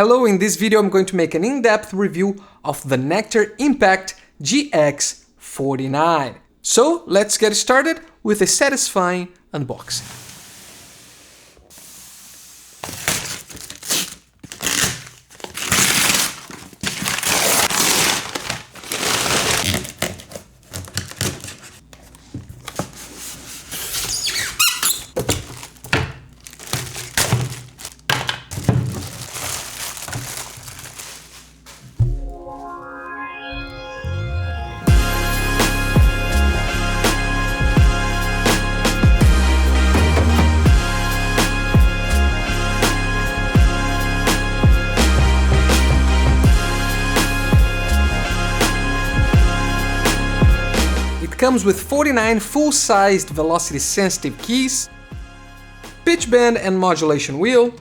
Hello, in this video I'm going to make an in-depth review of the Nektar Impact GX49. So let's get started with a satisfying unboxing. Comes with 49 full-sized velocity-sensitive keys, pitch bend and modulation wheel,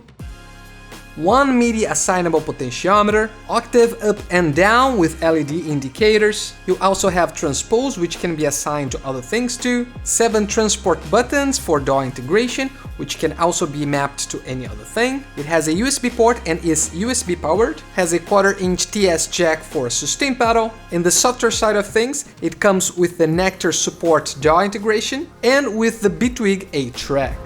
1 MIDI assignable potentiometer, octave up and down with LED indicators. You also have transpose, which can be assigned to other things too, 7 transport buttons for DAW integration, which can also be mapped to any other thing. It has a USB port and is USB powered, has a 1/4-inch TS jack for a sustain pedal. In the software side of things, it comes with the Nektar support DAW integration and with the Bitwig 8-track.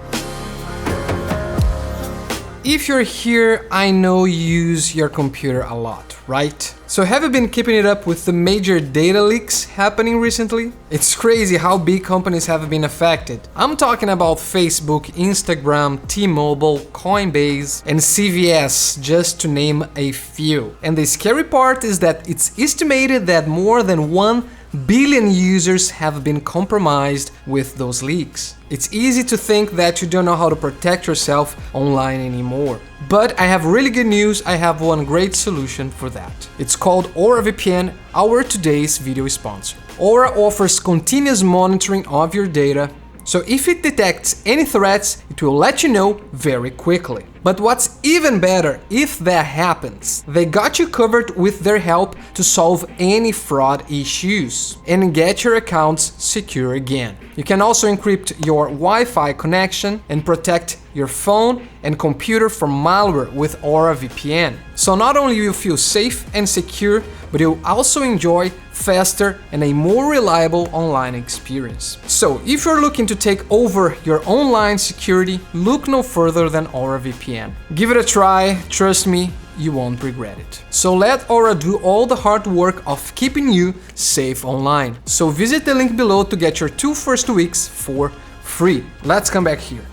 If you're here, I know you use your computer a lot, right? So have you been keeping it up with the major data leaks happening recently? It's crazy how big companies have been affected. I'm talking about Facebook, Instagram, T-Mobile, Coinbase, and CVS, just to name a few. And the scary part is that it's estimated that more than 1 billion users have been compromised with those leaks. It's easy to think that you don't know how to protect yourself online anymore. But I have really good news. I have one great solution for that. It's called Aura VPN, our today's video sponsor. Aura offers continuous monitoring of your data, so if it detects any threats, it will let you know very quickly. But what's even better, if that happens, they got you covered with their help to solve any fraud issues and get your accounts secure again. You can also encrypt your Wi-Fi connection and protect your phone and computer from malware with Aura VPN. So not only will you feel safe and secure, but you'll also enjoy faster and a more reliable online experience. So if you're looking to take over your online security, look no further than Aura VPN. Give it a try, trust me, you won't regret it. So let Aura do all the hard work of keeping you safe online. So visit the link below to get your 2 first weeks for free. Let's come back here.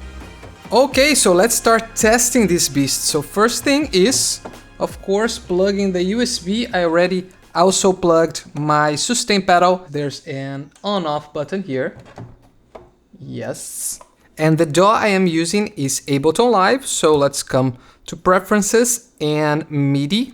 Okay, so let's start testing this beast. So first thing is, of course, plugging the USB. I already also plugged my sustain pedal. There's an on-off button here. Yes. And the DAW I am using is Ableton Live. So let's come to preferences and MIDI.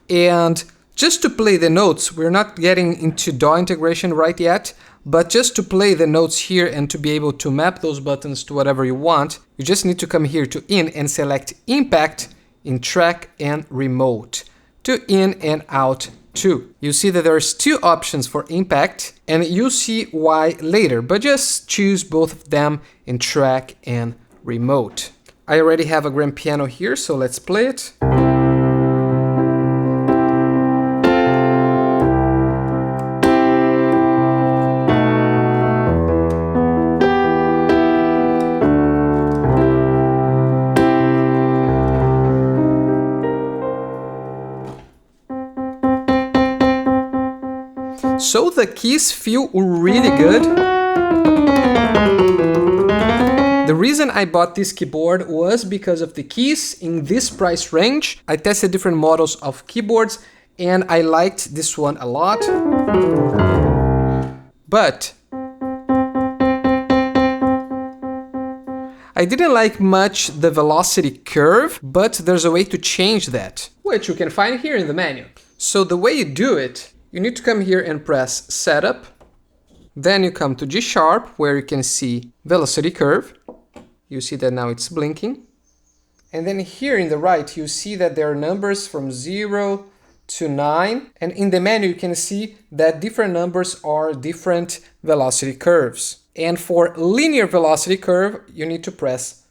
And just to play the notes, we're not getting into DAW integration right yet, but just to play the notes here and to be able to map those buttons to whatever you want, you just need to come here to In and select Impact in Track and Remote to In and Out 2. You see that there's 2 options for Impact, and you'll see why later, but just choose both of them in Track and Remote. I already have a grand piano here, so let's play it. So the keys feel really good. The reason I bought this keyboard was because of the keys in this price range. I tested different models of keyboards and I liked this one a lot. But I didn't like much the velocity curve, but there's a way to change that, which you can find here in the menu. So the way you do it, you need to come here and press Setup. Then you come to G sharp, where you can see velocity curve. You see that now it's blinking. And then here in the right, you see that there are numbers from 0 to 9. And in the menu, you can see that different numbers are different velocity curves. And for linear velocity curve, you need to press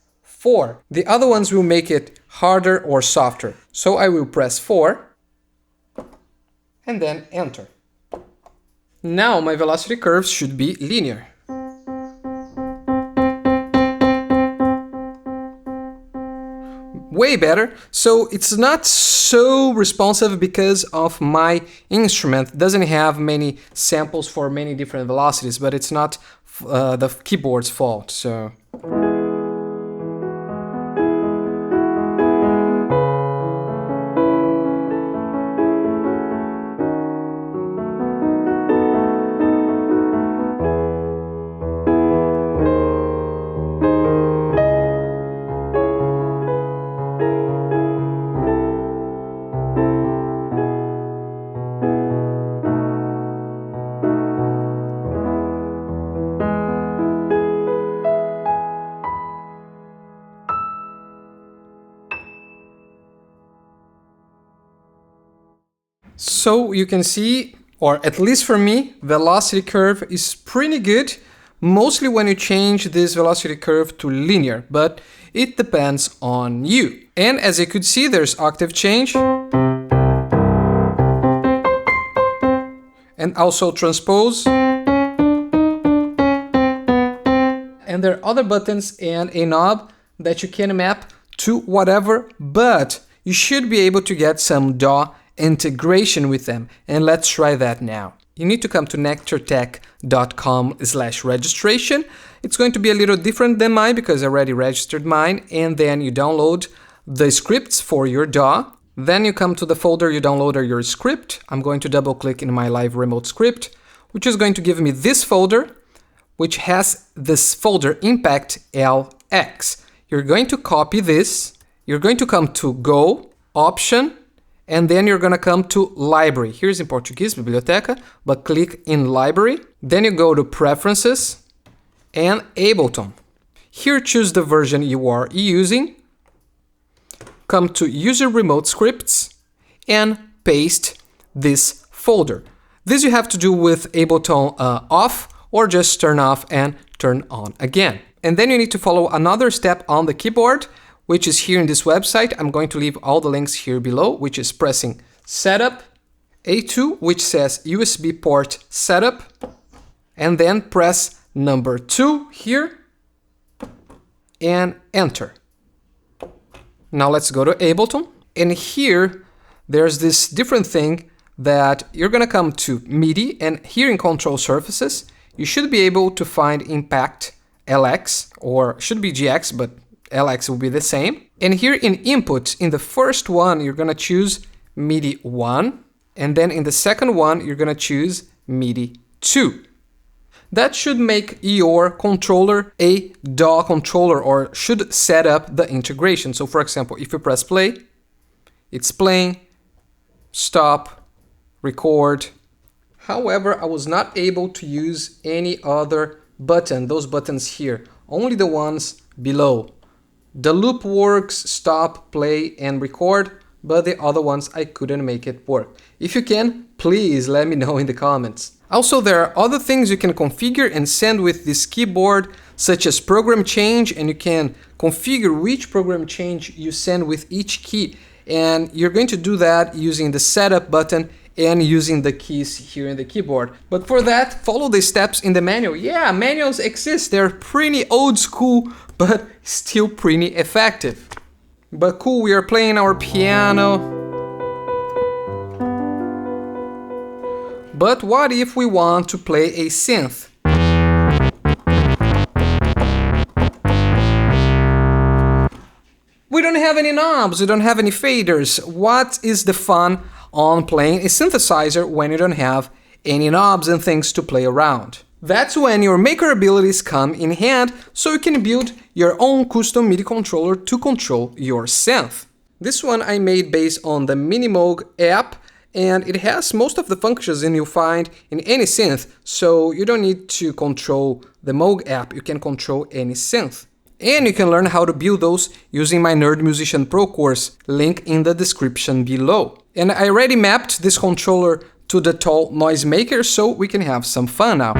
4. The other ones will make it harder or softer. So I will press 4 and then enter. Now my velocity curves should be linear. Way better. So it's not so responsive because of my instrument. It doesn't have many samples for many different velocities, but it's not the keyboard's fault. So So you can see, or at least for me, velocity curve is pretty good, mostly when you change this velocity curve to linear, but it depends on you. And as you could see, there's octave change and also transpose. And there are other buttons and a knob that you can map to whatever, but you should be able to get some DAW integration with them, and let's try that now. You need to come to nektartech.com/registration. It's going to be a little different than mine because I already registered mine, and then you download the scripts for your DAW. Then you come to the folder you downloaded your script. I'm going to double click in my live remote script, which is going to give me this folder, which has this folder Impact LX. You're going to copy this, you're going to come to Go, Option, and then you're gonna come to Library. Here's in Portuguese, Biblioteca, but click in Library. Then you go to Preferences and Ableton. Here choose the version you are using. Come to User Remote Scripts and paste this folder. This you have to do with Ableton off, or just turn off and turn on again. And then you need to follow another step on the keyboard, which is here in this website. I'm going to leave all the links here below, which is pressing Setup, A2, which says USB port setup, and then press number 2 here and enter. Now let's go to Ableton, and here there's this different thing that you're gonna come to MIDI, and here in Control Surfaces, you should be able to find Impact LX, or should be GX, but LX will be the same. And here in Inputs, in the first one, you're gonna choose MIDI 1, and then in the second one, you're gonna choose MIDI 2. That should make your controller a DAW controller, or should set up the integration. So for example, if you press play, it's playing, stop, record. However, I was not able to use any other button, those buttons here, only the ones below. The loop works, stop, play, and record, but the other ones I couldn't make it work. If you can, please let me know in the comments. Also, there are other things you can configure and send with this keyboard, such as program change, and you can configure which program change you send with each key. And you're going to do that using the setup button and using the keys here in the keyboard. But for that, follow the steps in the manual. Yeah, manuals exist. They're pretty old school, but still pretty effective. But cool, we are playing our piano. But what if we want to play a synth? We don't have any knobs, we don't have any faders. What is the fun on playing a synthesizer when you don't have any knobs and things to play around? That's when your maker abilities come in hand, so you can build your own custom MIDI controller to control your synth. This one I made based on the Minimoog app, and it has most of the functions you'll find in any synth, so you don't need to control the Moog app, you can control any synth. And you can learn how to build those using my Nerd Musician Pro course, link in the description below. And I already mapped this controller to the Tall Noisemaker, so we can have some fun now.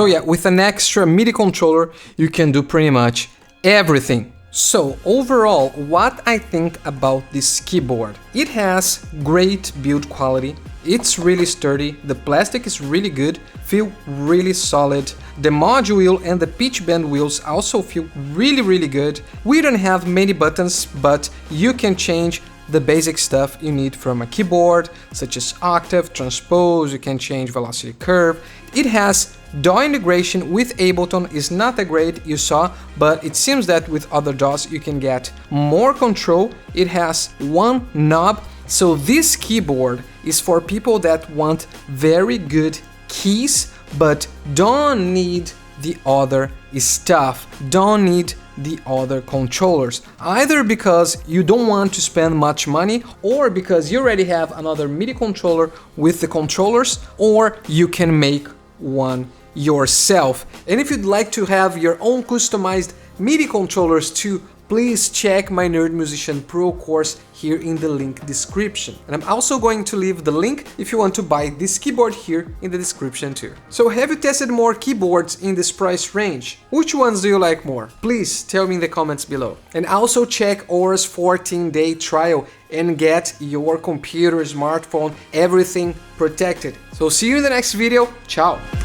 So yeah, with an extra MIDI controller, you can do pretty much everything. So overall, what I think about this keyboard, it has great build quality. It's really sturdy, the plastic is really good, feel really solid. The mod wheel and the pitch bend wheels also feel really good. We don't have many buttons, but you can change the basic stuff you need from a keyboard, such as octave, transpose, you can change velocity curve. It has DAW integration with Ableton, is not that great, you saw, but it seems that with other DAWs you can get more control. It has one knob, so this keyboard is for people that want very good keys, but don't need the other stuff, don't need the other controllers, either because you don't want to spend much money, or because you already have another MIDI controller with the controllers, or you can make one yourself. And if you'd like to have your own customized MIDI controllers too, please check my Nerd Musician Pro course here in the link description. And I'm also going to leave the link if you want to buy this keyboard here in the description too. So have you tested more keyboards in this price range? Which ones do you like more? Please tell me in the comments below. And also check Aura's 14-day trial and get your computer, smartphone, everything protected. So see you in the next video. Ciao!